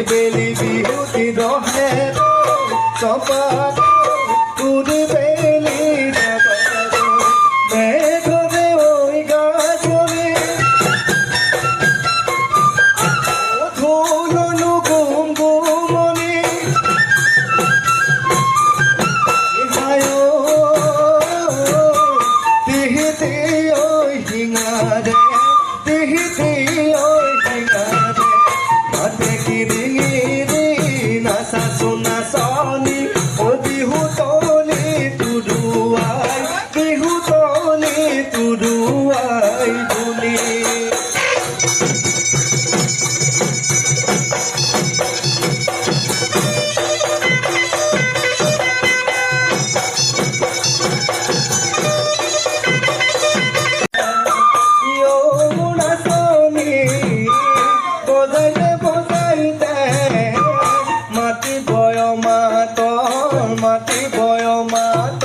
বেলি বিহুতি দহে চপা কুড়ি বেলি মেঘরে ওই গাছরে ধুলনু গুম গুমনি তিহিতি ওই হিঙারে তিহিতি ওই হিঙারে মাতে কিরিঙিরি নাচা সোনা সনি ও বিহু তলি তুরুয়াই বিহু তলি তুরুয়াই দুলি মাটি বয়মাত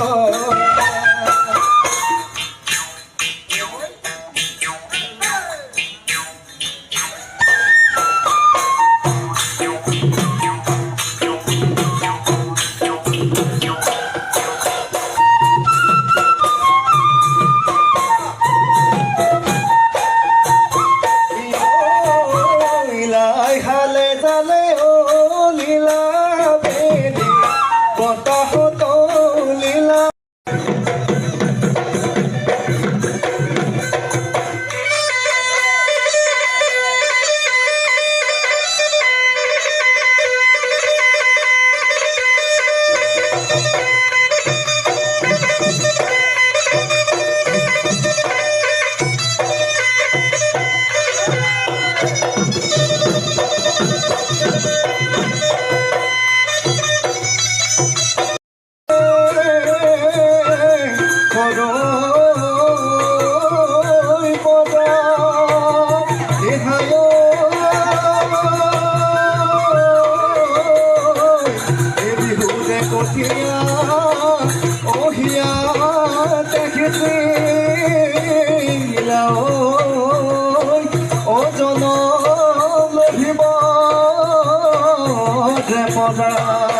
লাই হালে জালে ও লীলা বেদি বতাহ লীলা কঠিয়া ওহিয়া দেখেছি ওজন লভিব যে পদা